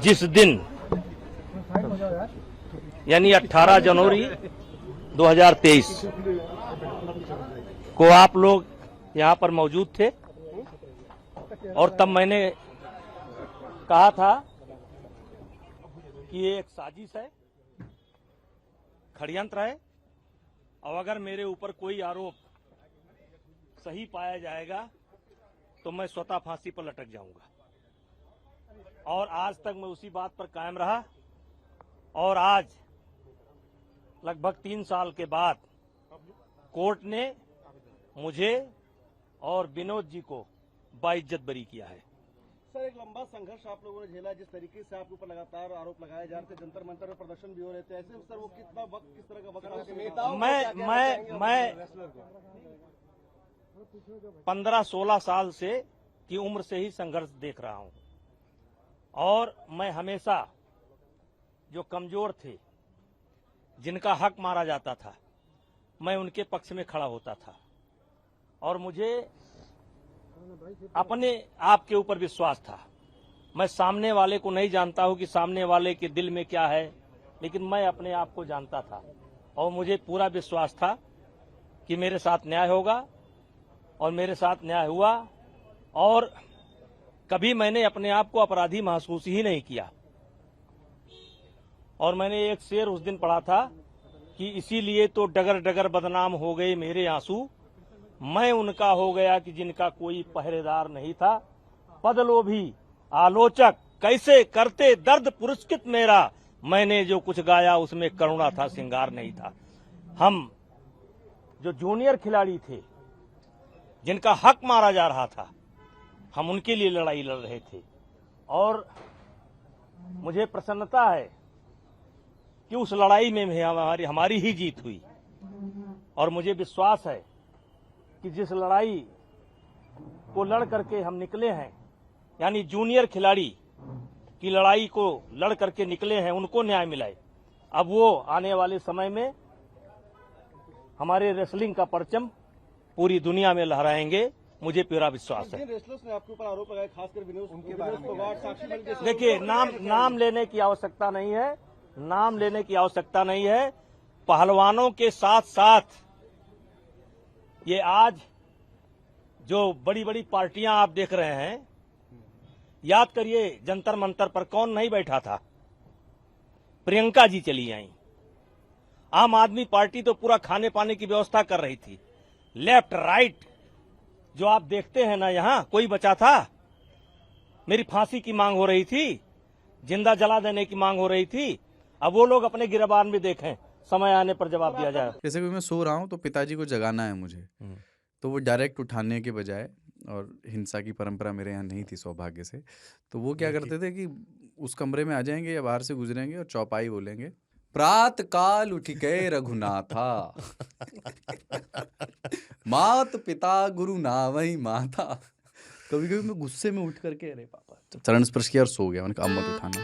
जिस दिन यानी 18 जनवरी 2023 को आप लोग यहां पर मौजूद थे और तब मैंने कहा था कि ये एक साजिश है, षड्यंत्र है और अगर मेरे ऊपर कोई आरोप सही पाया जाएगा तो मैं स्वतः फांसी पर लटक जाऊंगा। और आज तक मैं उसी बात पर कायम रहा और आज लगभग 3 साल के बाद कोर्ट ने मुझे और विनोद जी को बाइज्जत बरी किया है। सर, एक लंबा संघर्ष आप लोगों ने झेला, जिस तरीके से आपके ऊपर लगातार आरोप लगाए जा रहे थे, जंतर मंतर में प्रदर्शन भी हो रहे थे, ऐसे सर वो कितना वक्त, किस तरह का वक्त मैं 15-16 साल से की उम्र से ही संघर्ष देख रहा हूं और मैं हमेशा जो कमजोर थे, जिनका हक मारा जाता था, मैं उनके पक्ष में खड़ा होता था और मुझे अपने आप के ऊपर विश्वास था। मैं सामने वाले को नहीं जानता हूं कि सामने वाले के दिल में क्या है, लेकिन मैं अपने आप को जानता था और मुझे पूरा विश्वास था कि मेरे साथ न्याय होगा और मेरे साथ न्याय हुआ और कभी मैंने अपने आप को अपराधी महसूस ही नहीं किया। और मैंने एक शेर उस दिन पढ़ा था कि इसीलिए तो डगर डगर बदनाम हो गए मेरे आंसू, मैं उनका हो गया कि जिनका कोई पहरेदार नहीं था। पदलोभी आलोचक कैसे करते दर्द पुरस्कृत मेरा, मैंने जो कुछ गाया उसमें करुणा था, श्रृंगार नहीं था। हम जो जूनियर खिलाड़ी थे, जिनका हक मारा जा रहा था, हम उनके लिए लड़ाई लड़ रहे थे और मुझे प्रसन्नता है कि उस लड़ाई में हमारी ही जीत हुई और मुझे विश्वास है कि जिस लड़ाई को लड़ करके हम निकले हैं, यानी जूनियर खिलाड़ी की लड़ाई को लड़ करके निकले हैं, उनको न्याय मिलाए। अब वो आने वाले समय में हमारे रेसलिंग का परचम पूरी दुनिया में लहराएंगे, मुझे पूरा विश्वास है। रेसलर्स ने आपके ऊपर आरोप लगाए, खासकर विनोद फोगाट, देखिए, नाम लेने की आवश्यकता नहीं है, नाम लेने की आवश्यकता नहीं है। पहलवानों के साथ साथ ये आज जो बड़ी बड़ी पार्टियां आप देख रहे हैं, याद करिए जंतर मंतर पर कौन नहीं बैठा था? प्रियंका जी चली आई। आम आदमी पार्टी तो पूरा खाने पाने की व्यवस्था कर रही थी। लेफ्ट राइट जो आप देखते हैं ना, यहां कोई बचा था? मेरी फांसी की मांग हो रही थी, जिंदा जला देने की मांग हो रही थी। अब वो लोग अपने गिरबान में देखें, समय आने पर जवाब दिया जाए। जैसे कि मैं सो रहा हूँ तो पिताजी को जगाना है मुझे, तो वो डायरेक्ट उठाने के बजाय, और हिंसा की परंपरा मेरे यहाँ नहीं थी सौभाग्य से, तो वो क्या करते थे कि उस कमरे में आ जाएंगे या बाहर से गुजरेंगे और चौपाई बोलेंगे, प्रात काल उठ के रघुनाथा मात पिता गुरु नावई माता। कभी कभी मैं गुस्से में उठ करके अरे पापा चरण स्पर्श किया और सो गया। मैंने कहा अब मत उठाना।